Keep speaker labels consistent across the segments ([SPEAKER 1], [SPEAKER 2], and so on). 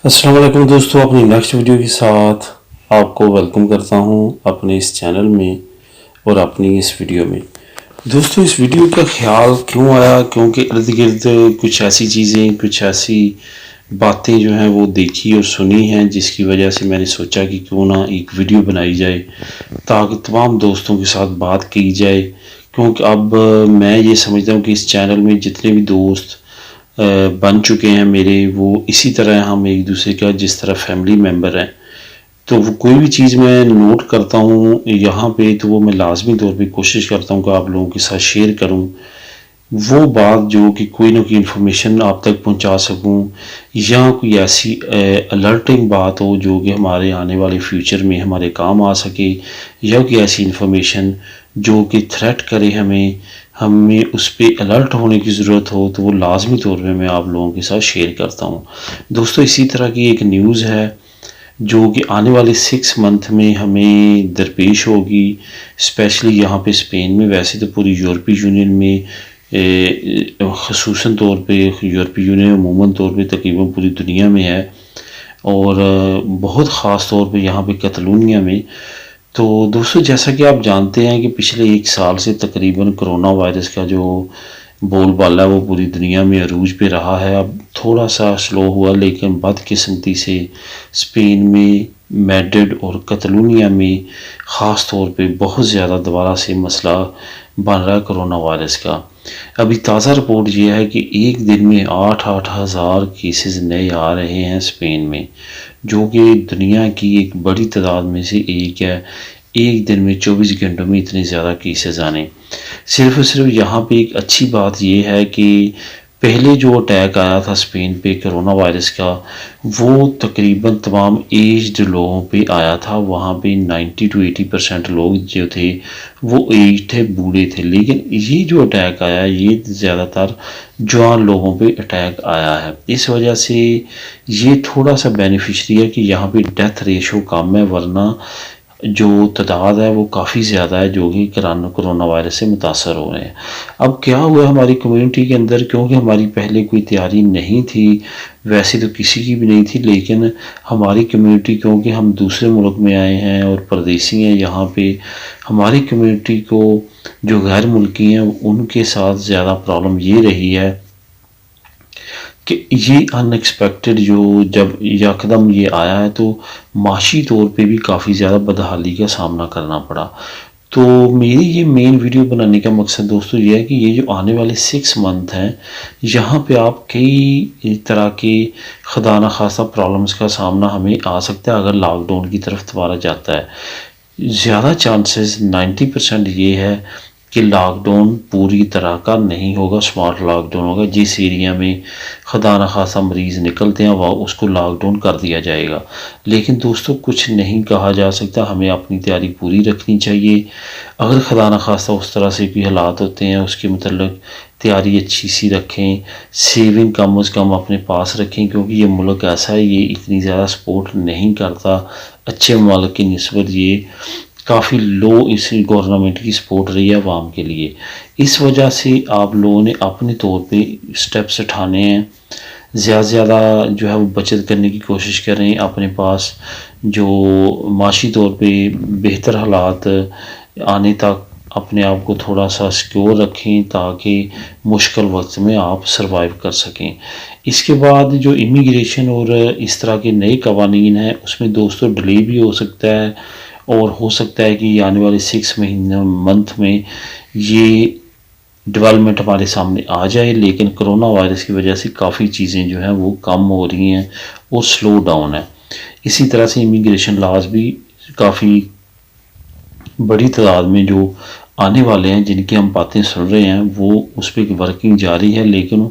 [SPEAKER 1] السلام علیکم دوستو، اپنی نیکسٹ ویڈیو کے ساتھ آپ کو ویلکم کرتا ہوں اپنے اس چینل میں اور اپنی اس ویڈیو میں۔ دوستو اس ویڈیو کا خیال کیوں آیا؟ کیونکہ ارد گرد کچھ ایسی چیزیں، کچھ ایسی باتیں جو ہیں وہ دیکھی اور سنی ہیں، جس کی وجہ سے میں نے سوچا کہ کیوں نہ ایک ویڈیو بنائی جائے تاکہ تمام دوستوں کے ساتھ بات کی جائے۔ کیونکہ اب میں یہ سمجھتا ہوں کہ اس چینل میں جتنے بھی دوست بن چکے ہیں میرے، وہ اسی طرح ہم ایک دوسرے کا جس طرح فیملی ممبر ہیں، تو وہ کوئی بھی چیز میں نوٹ کرتا ہوں یہاں پہ تو وہ میں لازمی طور پہ کوشش کرتا ہوں کہ آپ لوگوں کے ساتھ شیئر کروں وہ بات جو کہ کوئی نہ کوئی انفارمیشن آپ تک پہنچا سکوں، یا کوئی ایسی الرٹنگ بات ہو جو کہ ہمارے آنے والے فیوچر میں ہمارے کام آ سکے، یا کوئی ایسی انفارمیشن جو کہ تھریٹ کرے ہمیں اس پہ الرٹ ہونے کی ضرورت ہو، تو وہ لازمی طور پہ میں آپ لوگوں کے ساتھ شیئر کرتا ہوں۔ دوستو اسی طرح کی ایک نیوز ہے جو کہ آنے والے 6 منتھ میں ہمیں درپیش ہوگی، اسپیشلی یہاں پہ اسپین میں، ویسے تو پوری یورپی یونین میں، خصوصاً طور پہ یورپی یونین عموماً طور پہ تقریباً پوری دنیا میں ہے، اور بہت خاص طور پہ یہاں پہ کتالونیا میں۔ تو دوستو جیسا کہ آپ جانتے ہیں کہ پچھلے 1 سال سے تقریباً کرونا وائرس کا جو بول بالا ہے وہ پوری دنیا میں عروج پہ رہا ہے۔ اب تھوڑا سا سلو ہوا، لیکن بدقسمتی سے اسپین میں، میڈرڈ اور کتالونیا میں خاص طور پہ بہت زیادہ دوبارہ سے مسئلہ بن رہا ہے کرونا وائرس کا۔ ابھی تازہ رپورٹ یہ ہے کہ ایک دن میں 8 ہزار کیسز نئے آ رہے ہیں اسپین میں، جو کہ دنیا کی ایک بڑی تعداد میں سے ایک ہے۔ ایک دن میں 24 گھنٹوں میں اتنے زیادہ کیسز آنے۔ صرف اور صرف یہاں پہ ایک اچھی بات یہ ہے کہ پہلے جو اٹیک آیا تھا اسپین پہ کرونا وائرس کا، وہ تقریباً تمام ایجڈ لوگوں پہ آیا تھا۔ وہاں پہ 90 to 80% لوگ جو تھے وہ ایج تھے، بوڑھے تھے، لیکن یہ جو اٹیک آیا یہ زیادہ تر جوان لوگوں پہ اٹیک آیا ہے۔ اس وجہ سے یہ تھوڑا سا بینیفیشری ہے کہ یہاں پہ ڈیتھ ریشو کم ہے، ورنہ جو تعداد ہے وہ کافی زیادہ ہے جو کہ کرونا وائرس سے متاثر ہو رہے ہیں۔ اب کیا ہوا ہماری کمیونٹی کے اندر، کیونکہ ہماری پہلے کوئی تیاری نہیں تھی، ویسے تو کسی کی بھی نہیں تھی، لیکن ہماری کمیونٹی، کیونکہ ہم دوسرے ملک میں آئے ہیں اور پردیسی ہیں یہاں پہ، ہماری کمیونٹی کو جو غیر ملکی ہیں ان کے ساتھ زیادہ پرابلم یہ رہی ہے کہ یہ ان ایکسپیکٹڈ جب یکدم یہ آیا ہے تو معاشی طور پہ بھی کافی زیادہ بدحالی کا سامنا کرنا پڑا۔ تو میری یہ مین ویڈیو بنانے کا مقصد دوستو یہ ہے کہ یہ جو آنے والے 6 منتھ ہیں، یہاں پہ آپ کئی طرح کے خدا نخواستہ پرابلمس کا سامنا ہمیں آ سکتا ہے اگر لاک ڈاؤن کی طرف دوبارہ جاتا ہے۔ زیادہ چانسز 90% یہ ہے کہ لاک ڈاؤن پوری طرح کا نہیں ہوگا، سمارٹ لاک ڈاؤن ہوگا۔ جس ایریا میں خدا نخواستہ مریض نکلتے ہیں وہ اس کو لاک ڈاؤن کر دیا جائے گا۔ لیکن دوستو کچھ نہیں کہا جا سکتا، ہمیں اپنی تیاری پوری رکھنی چاہیے۔ اگر خدا نخواستہ اس طرح سے کوئی حالات ہوتے ہیں، اس کے متعلق تیاری اچھی سی رکھیں، سیونگ کم از کم اپنے پاس رکھیں، کیونکہ یہ ملک ایسا ہے یہ اتنی زیادہ سپورٹ نہیں کرتا اچھے ممالک کی نسبت، یہ کافی لو اس گورنمنٹ کی سپورٹ رہی ہے عوام کے لیے۔ اس وجہ سے آپ لوگوں نے اپنے طور پہ سٹیپس اٹھانے ہیں، زیادہ زیادہ جو ہے وہ بچت کرنے کی کوشش کریں، اپنے پاس جو معاشی طور پہ بہتر حالات آنے تک اپنے آپ کو تھوڑا سا سیکیور رکھیں تاکہ مشکل وقت میں آپ سروائیو کر سکیں۔ اس کے بعد جو امیگریشن اور اس طرح کے نئے قوانین ہیں اس میں دوستو ڈیلے بھی ہو سکتا ہے، اور ہو سکتا ہے کہ آنے والے 6 منتھ میں یہ ڈیولپمنٹ ہمارے سامنے آ جائے، لیکن کرونا وائرس کی وجہ سے کافی چیزیں جو ہیں وہ کم ہو رہی ہیں اور سلو ڈاؤن ہے۔ اسی طرح سے امیگریشن لاز بھی کافی بڑی تعداد میں جو آنے والے ہیں، جن کی ہم باتیں سن رہے ہیں، وہ اس پہ ورکنگ جاری ہے، لیکن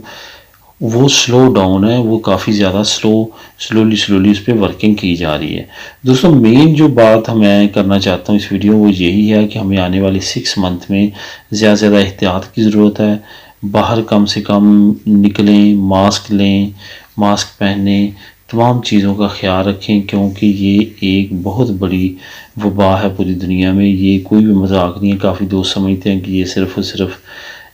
[SPEAKER 1] وہ سلو ڈاؤن ہے، وہ کافی زیادہ سلولی اس پہ ورکنگ کی جا رہی ہے۔ دوستو مین جو بات میں کرنا چاہتا ہوں اس ویڈیو وہ یہی ہے کہ ہمیں آنے والے 6 منتھ میں زیادہ زیادہ احتیاط کی ضرورت ہے۔ باہر کم سے کم نکلیں، ماسک لیں، ماسک پہنیں، تمام چیزوں کا خیال رکھیں، کیونکہ یہ ایک بہت بڑی وبا ہے پوری دنیا میں، یہ کوئی بھی مذاق نہیں ہے۔ کافی دوست سمجھتے ہیں کہ یہ صرف اور صرف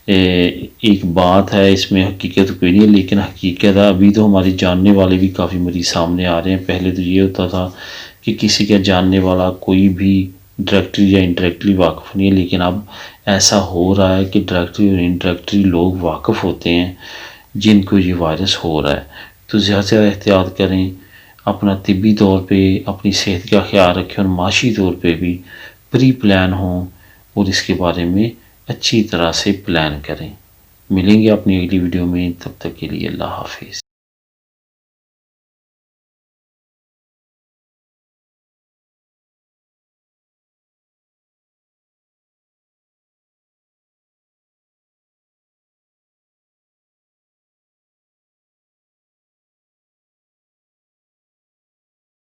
[SPEAKER 1] ایک بات ہے، اس میں حقیقت کوئی نہیں ہے، لیکن حقیقت ہے ابھی تو ہماری جاننے والے بھی کافی مریض سامنے آ رہے ہیں۔ پہلے تو یہ ہوتا تھا کہ کسی کا جاننے والا کوئی بھی ڈائریکٹلی یا انڈائریکٹلی واقف نہیں ہے، لیکن اب ایسا ہو رہا ہے کہ ڈائریکٹلی اور انڈائریکٹلی لوگ واقف ہوتے ہیں جن کو یہ وائرس ہو رہا ہے۔ تو زیادہ سے زیادہ احتیاط کریں، اپنا طبی طور پہ اپنی صحت کا خیال رکھیں، اور معاشی طور پہ بھی پری پلان ہوں اور اس کے بارے میں اچھی طرح سے پلان کریں۔ ملیں گے اپنی اگلی ویڈیو میں، تب تک کے لیے اللہ حافظ۔